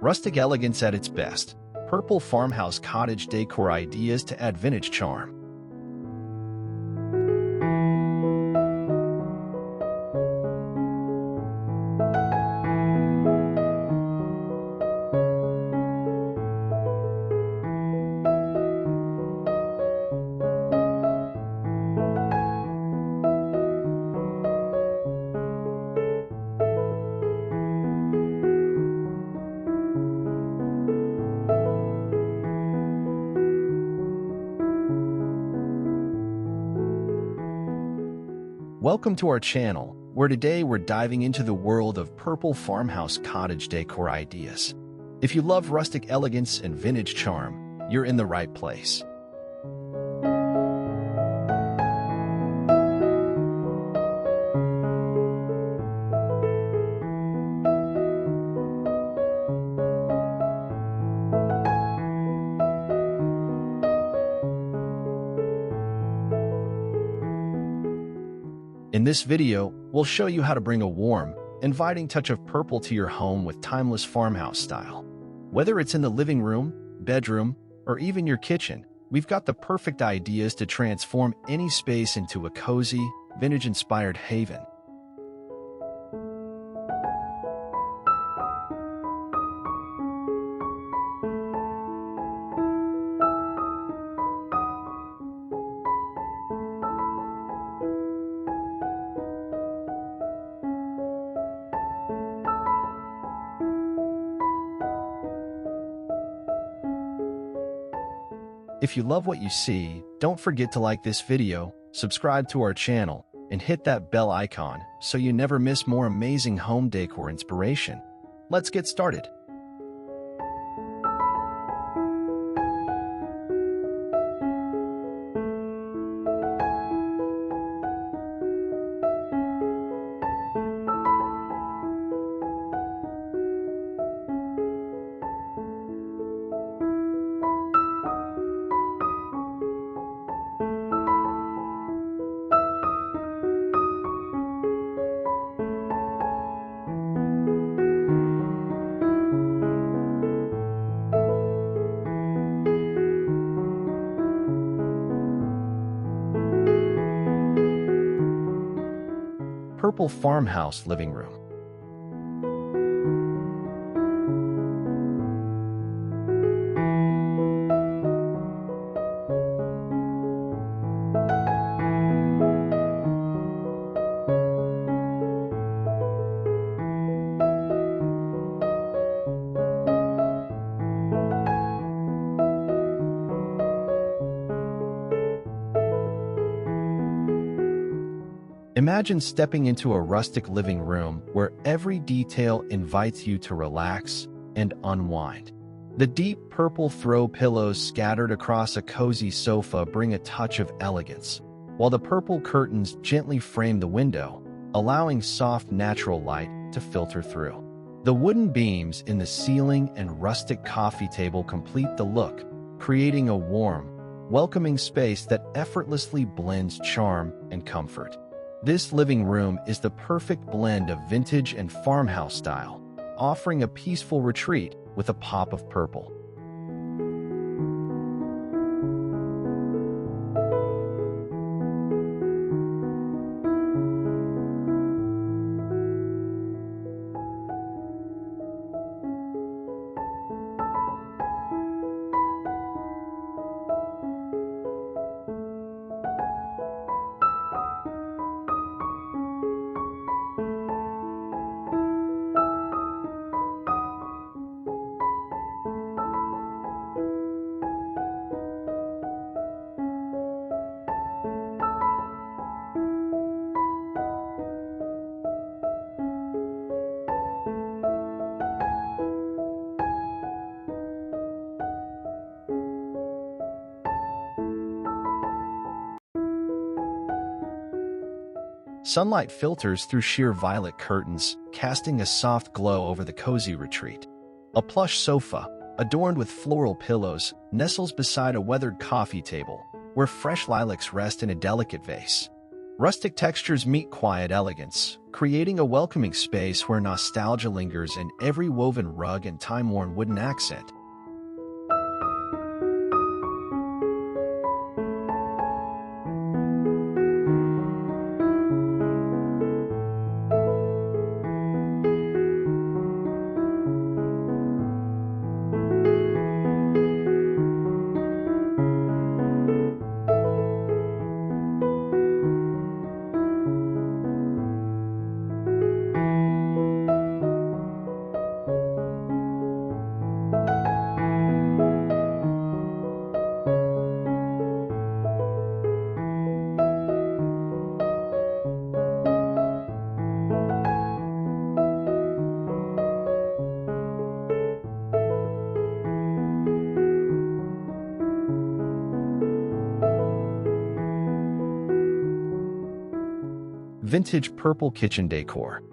Rustic elegance at its best. Purple farmhouse cottage decor ideas to add vintage charm. Welcome to our channel, where today we're diving into the world of purple farmhouse cottage decor ideas. If you love rustic elegance and vintage charm, you're in the right place. In this video, we'll show you how to bring a warm, inviting touch of purple to your home with timeless farmhouse style. Whether it's in the living room, bedroom, or even your kitchen, we've got the perfect ideas to transform any space into a cozy, vintage-inspired haven. If you love what you see, don't forget to like this video, subscribe to our channel, and hit that bell icon so you never miss more amazing home decor inspiration. Let's get started. Purple farmhouse living room. Imagine stepping into a rustic living room where every detail invites you to relax and unwind. The deep purple throw pillows scattered across a cozy sofa bring a touch of elegance, while the purple curtains gently frame the window, allowing soft natural light to filter through. The wooden beams in the ceiling and rustic coffee table complete the look, creating a warm, welcoming space that effortlessly blends charm and comfort. This living room is the perfect blend of vintage and farmhouse style, offering a peaceful retreat with a pop of purple. Sunlight filters through sheer violet curtains, casting a soft glow over the cozy retreat. A plush sofa, adorned with floral pillows, nestles beside a weathered coffee table, where fresh lilacs rest in a delicate vase. Rustic textures meet quiet elegance, creating a welcoming space where nostalgia lingers in every woven rug and time-worn wooden accent. Vintage purple kitchen decor.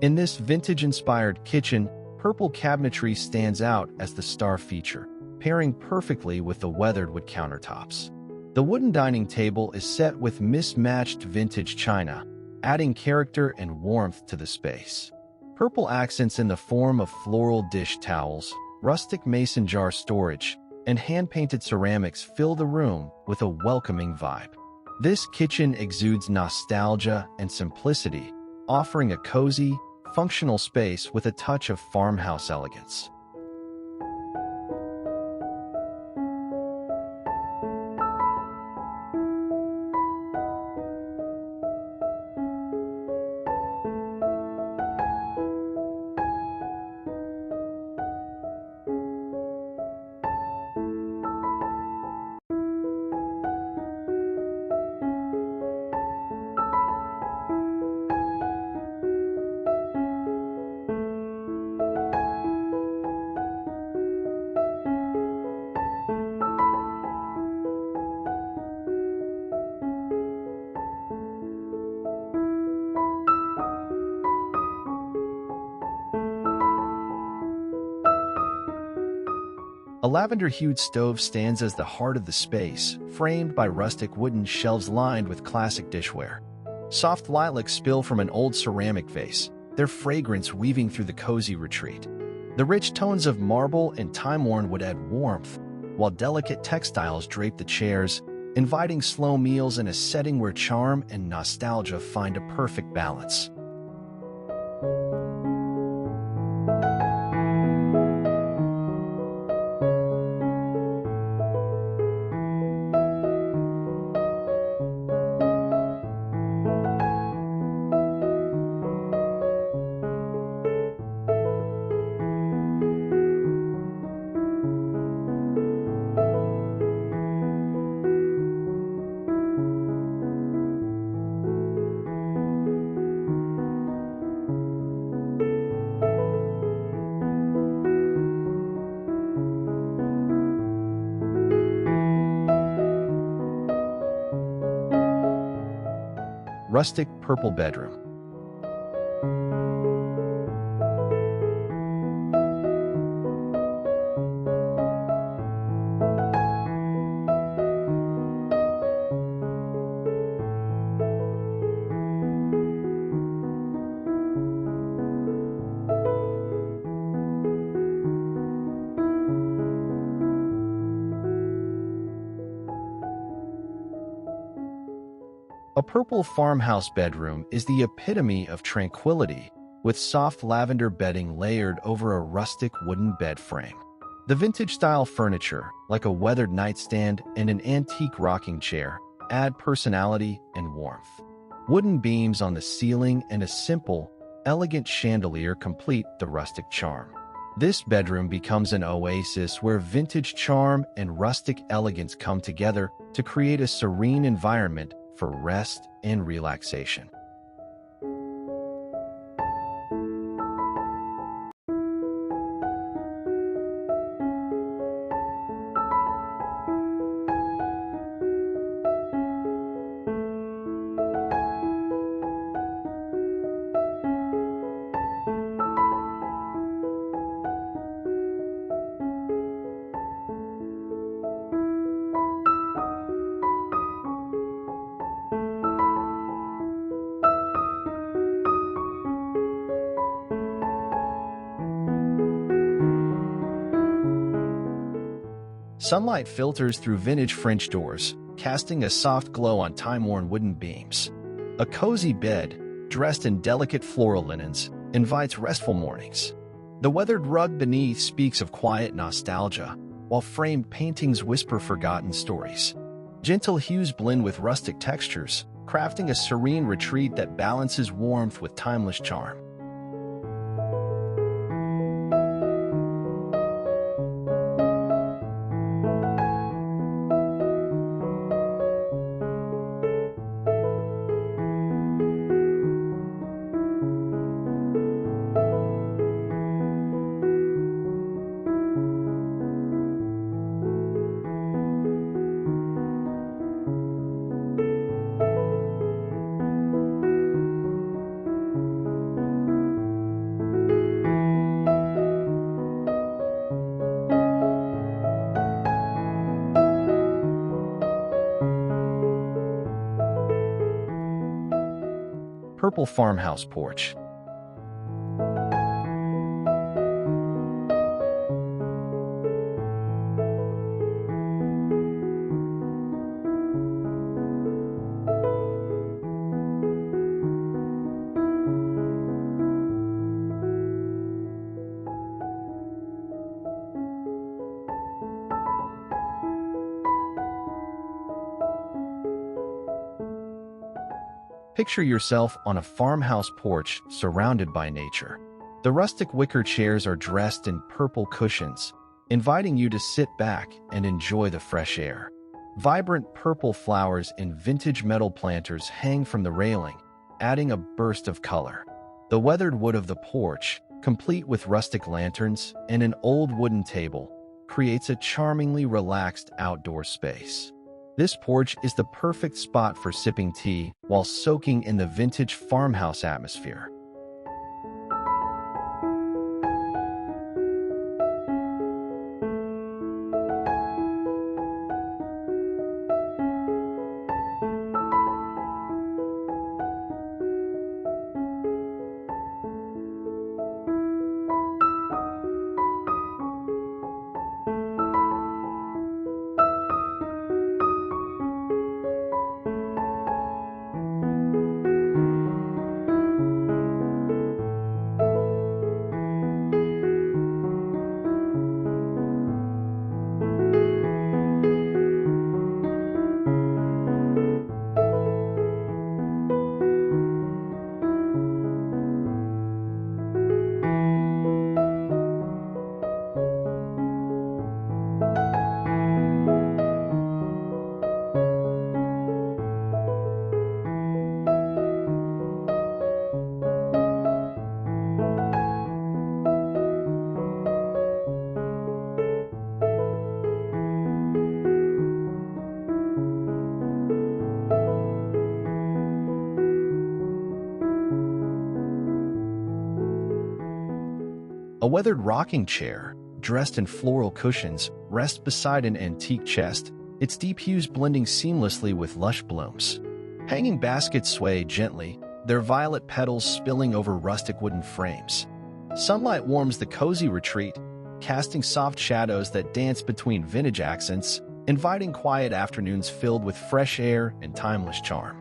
In this vintage-inspired kitchen, purple cabinetry stands out as the star feature, pairing perfectly with the weathered wood countertops. The wooden dining table is set with mismatched vintage china, adding character and warmth to the space. Purple accents in the form of floral dish towels, rustic mason jar storage, and hand-painted ceramics fill the room with a welcoming vibe. This kitchen exudes nostalgia and simplicity, offering a cozy, functional space with a touch of farmhouse elegance. A lavender-hued stove stands as the heart of the space, framed by rustic wooden shelves lined with classic dishware. Soft lilacs spill from an old ceramic vase, their fragrance weaving through the cozy retreat. The rich tones of marble and time-worn wood add warmth, while delicate textiles drape the chairs, inviting slow meals in a setting where charm and nostalgia find a perfect balance. Rustic purple bedroom. A purple farmhouse bedroom is the epitome of tranquility, with soft lavender bedding layered over a rustic wooden bed frame. The vintage-style furniture, like a weathered nightstand and an antique rocking chair, add personality and warmth. Wooden beams on the ceiling and a simple, elegant chandelier complete the rustic charm. This bedroom becomes an oasis where vintage charm and rustic elegance come together to create a serene environment for rest and relaxation. Sunlight filters through vintage French doors, casting a soft glow on time-worn wooden beams. A cozy bed, dressed in delicate floral linens, invites restful mornings. The weathered rug beneath speaks of quiet nostalgia, while framed paintings whisper forgotten stories. Gentle hues blend with rustic textures, crafting a serene retreat that balances warmth with timeless charm. Purple farmhouse porch. Picture yourself on a farmhouse porch surrounded by nature. The rustic wicker chairs are dressed in purple cushions, inviting you to sit back and enjoy the fresh air. Vibrant purple flowers in vintage metal planters hang from the railing, adding a burst of color. The weathered wood of the porch, complete with rustic lanterns and an old wooden table, creates a charmingly relaxed outdoor space. This porch is the perfect spot for sipping tea while soaking in the vintage farmhouse atmosphere. A weathered rocking chair, dressed in floral cushions, rests beside an antique chest, its deep hues blending seamlessly with lush blooms. Hanging baskets sway gently, their violet petals spilling over rustic wooden frames. Sunlight warms the cozy retreat, casting soft shadows that dance between vintage accents, inviting quiet afternoons filled with fresh air and timeless charm.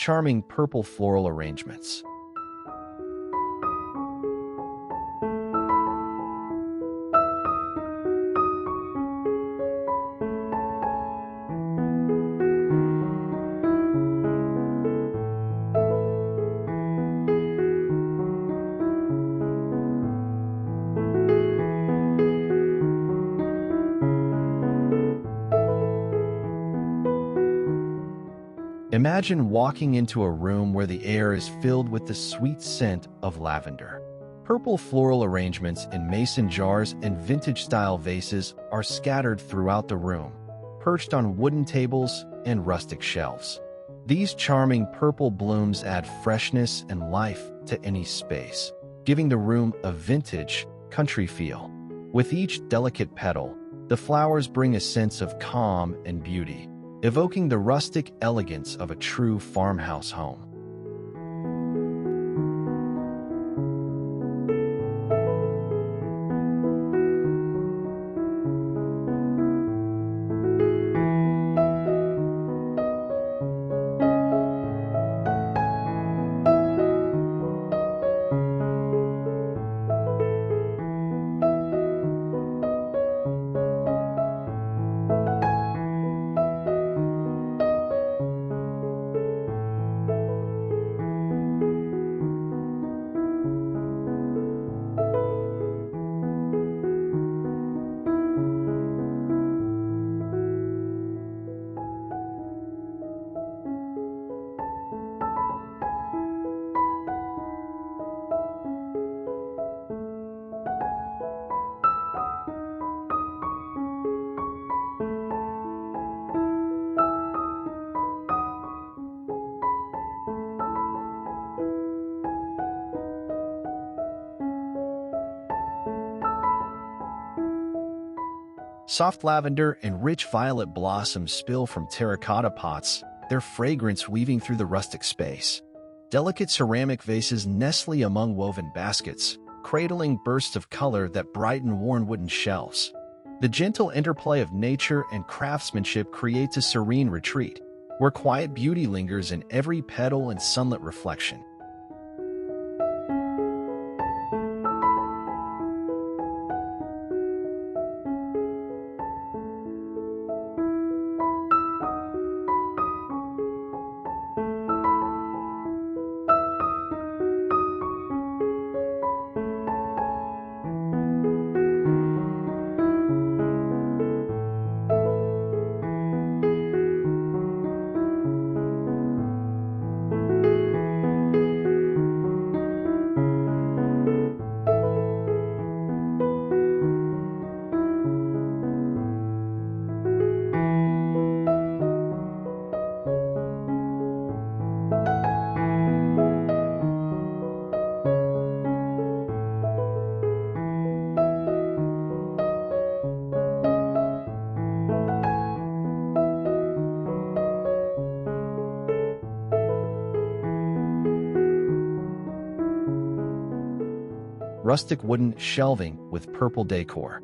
charming purple floral arrangements. Imagine walking into a room where the air is filled with the sweet scent of lavender. Purple floral arrangements in mason jars and vintage-style vases are scattered throughout the room, perched on wooden tables and rustic shelves. These charming purple blooms add freshness and life to any space, giving the room a vintage, country feel. With each delicate petal, the flowers bring a sense of calm and beauty, evoking the rustic elegance of a true farmhouse home. Soft lavender and rich violet blossoms spill from terracotta pots, their fragrance weaving through the rustic space. Delicate ceramic vases nestle among woven baskets, cradling bursts of color that brighten worn wooden shelves. The gentle interplay of nature and craftsmanship creates a serene retreat, where quiet beauty lingers in every petal and sunlit reflection. Rustic wooden shelving with purple decor.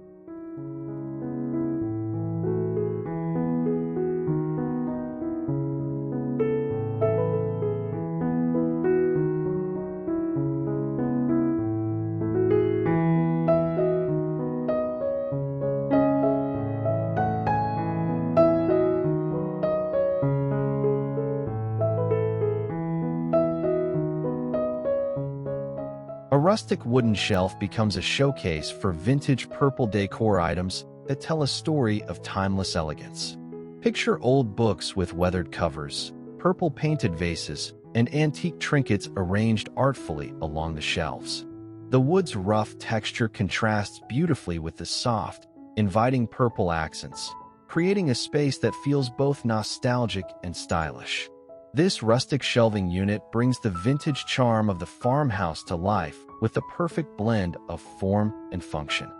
A rustic wooden shelf becomes a showcase for vintage purple decor items that tell a story of timeless elegance. Picture old books with weathered covers, purple painted vases, and antique trinkets arranged artfully along the shelves. The wood's rough texture contrasts beautifully with the soft, inviting purple accents, creating a space that feels both nostalgic and stylish. This rustic shelving unit brings the vintage charm of the farmhouse to life with the perfect blend of form and function.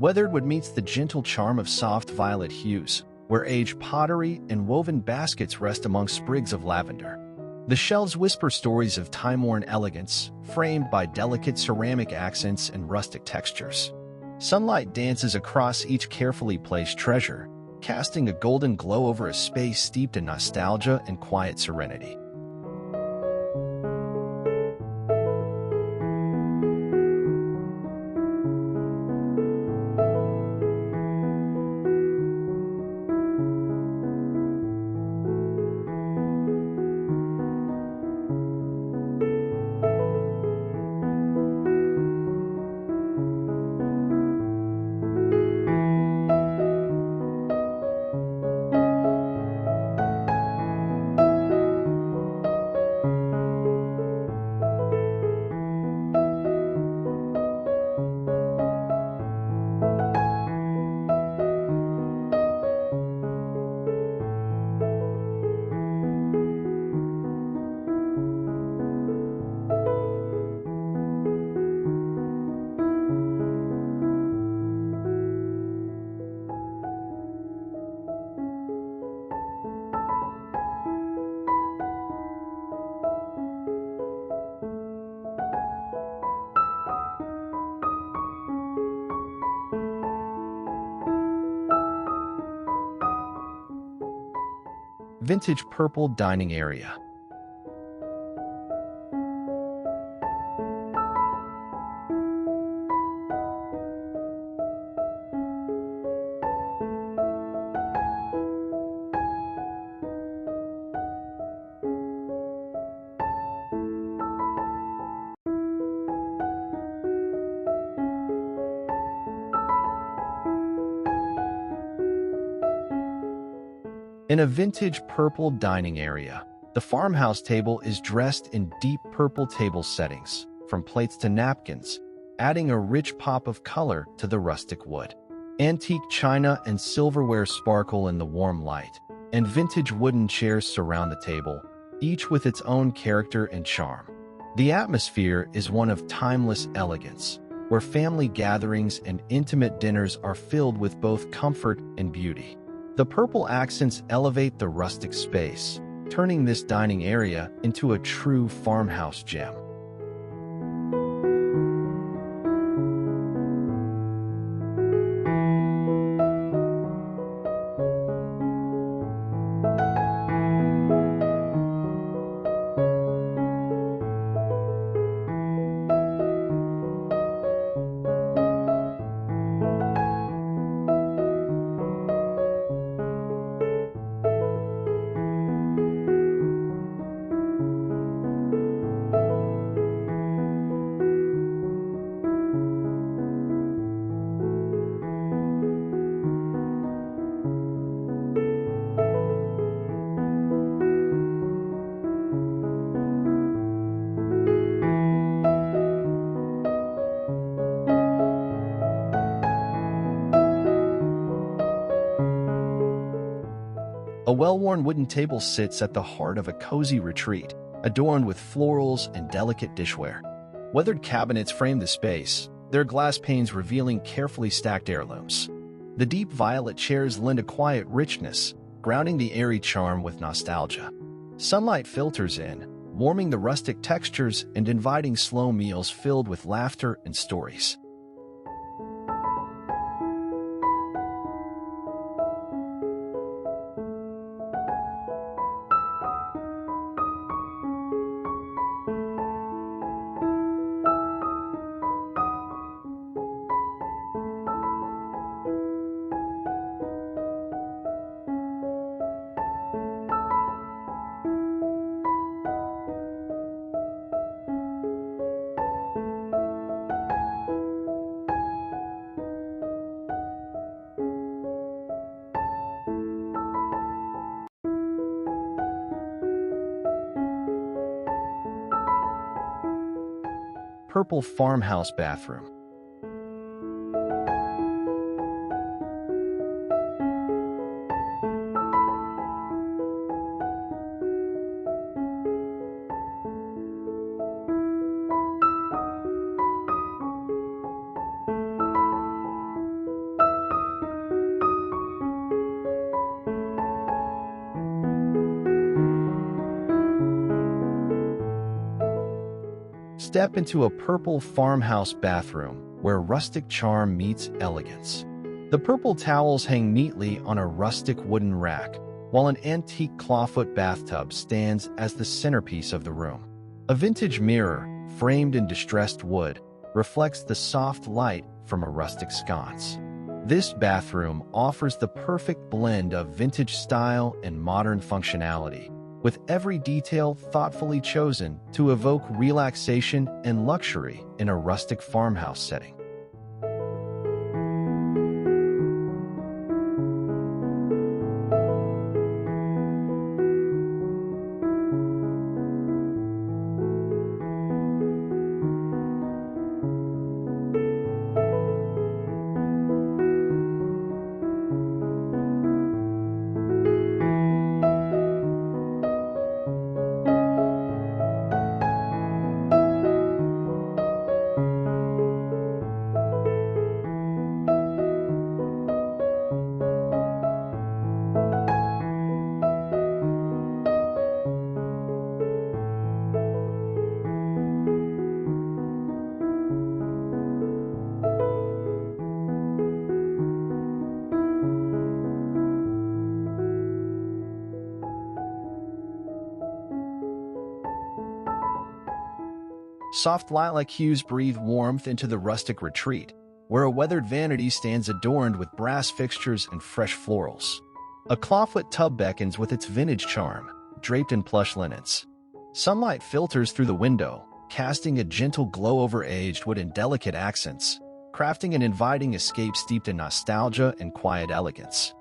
Weathered meets the gentle charm of soft violet hues, where aged pottery and woven baskets rest among sprigs of lavender. The shelves whisper stories of time-worn elegance, framed by delicate ceramic accents and rustic textures. Sunlight dances across each carefully placed treasure, casting a golden glow over a space steeped in nostalgia and quiet serenity. Vintage purple dining area. In a vintage purple dining area, the farmhouse table is dressed in deep purple table settings, from plates to napkins, adding a rich pop of color to the rustic wood. Antique china and silverware sparkle in the warm light, and vintage wooden chairs surround the table, each with its own character and charm. The atmosphere is one of timeless elegance, where family gatherings and intimate dinners are filled with both comfort and beauty. The purple accents elevate the rustic space, turning this dining area into a true farmhouse gem. A well-worn wooden table sits at the heart of a cozy retreat, adorned with florals and delicate dishware. Weathered cabinets frame the space, their glass panes revealing carefully stacked heirlooms. The deep violet chairs lend a quiet richness, grounding the airy charm with nostalgia. Sunlight filters in, warming the rustic textures and inviting slow meals filled with laughter and stories. Purple farmhouse bathroom. Step into a purple farmhouse bathroom where rustic charm meets elegance. The purple towels hang neatly on a rustic wooden rack, while an antique clawfoot bathtub stands as the centerpiece of the room. A vintage mirror, framed in distressed wood, reflects the soft light from a rustic sconce. This bathroom offers the perfect blend of vintage style and modern functionality, with every detail thoughtfully chosen to evoke relaxation and luxury in a rustic farmhouse setting. Soft lilac hues breathe warmth into the rustic retreat, where a weathered vanity stands adorned with brass fixtures and fresh florals. A clawfoot tub beckons with its vintage charm, draped in plush linens. Sunlight filters through the window, casting a gentle glow over aged wood and delicate accents, crafting an inviting escape steeped in nostalgia and quiet elegance.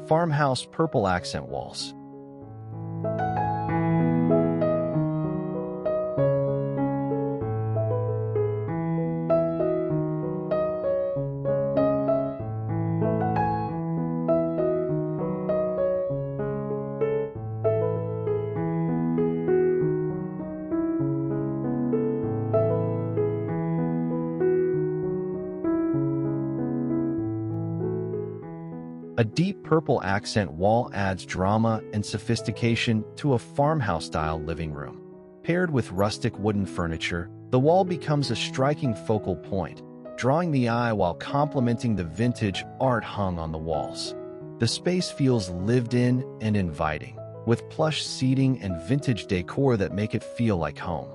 Farmhouse purple accent walls. A deep purple accent wall adds drama and sophistication to a farmhouse-style living room. Paired with rustic wooden furniture, the wall becomes a striking focal point, drawing the eye while complementing the vintage art hung on the walls. The space feels lived in and inviting, with plush seating and vintage decor that make it feel like home.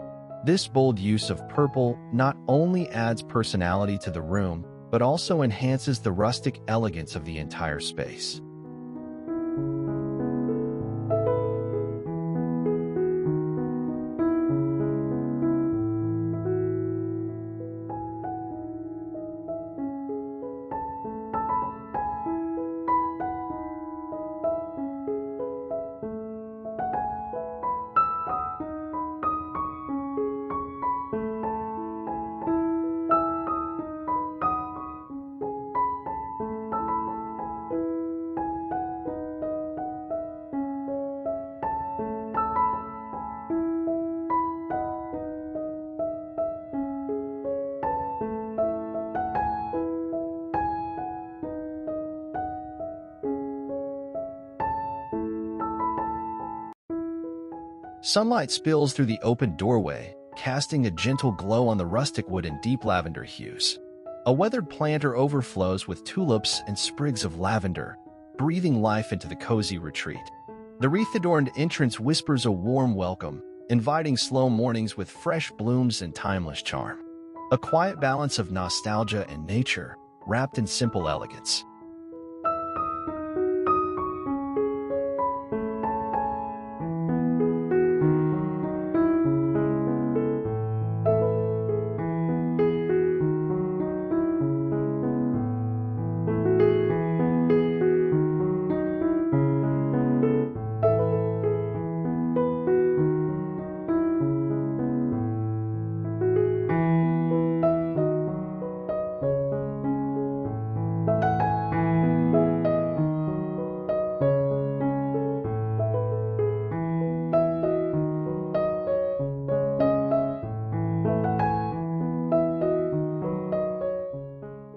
This bold use of purple not only adds personality to the room, but also enhances the rustic elegance of the entire space. Sunlight spills through the open doorway, casting a gentle glow on the rustic wood and deep lavender hues. A weathered planter overflows with tulips and sprigs of lavender, breathing life into the cozy retreat. The wreath-adorned entrance whispers a warm welcome, inviting slow mornings with fresh blooms and timeless charm. A quiet balance of nostalgia and nature, wrapped in simple elegance.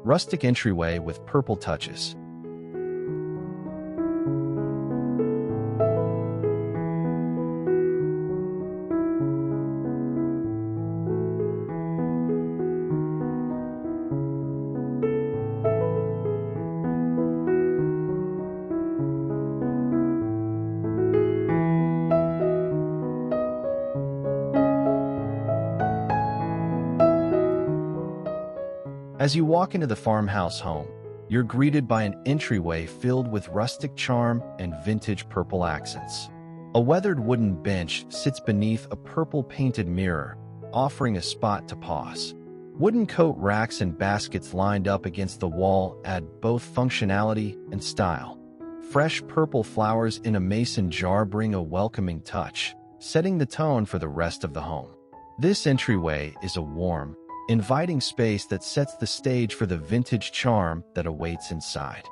Rustic entryway with purple touches. As you walk into the farmhouse home, you're greeted by an entryway filled with rustic charm and vintage purple accents. A weathered wooden bench sits beneath a purple-painted mirror, offering a spot to pause. Wooden coat racks and baskets lined up against the wall add both functionality and style. Fresh purple flowers in a mason jar bring a welcoming touch, setting the tone for the rest of the home. This entryway is a warm, inviting space that sets the stage for the vintage charm that awaits inside.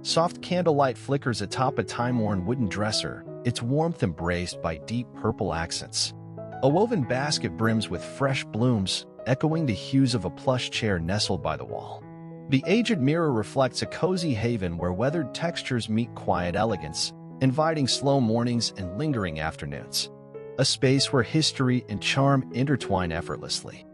Soft candlelight flickers atop a time-worn wooden dresser, its warmth embraced by deep purple accents. A woven basket brims with fresh blooms, echoing the hues of a plush chair nestled by the wall. The aged mirror reflects a cozy haven where weathered textures meet quiet elegance, inviting slow mornings and lingering afternoons. A space where history and charm intertwine effortlessly.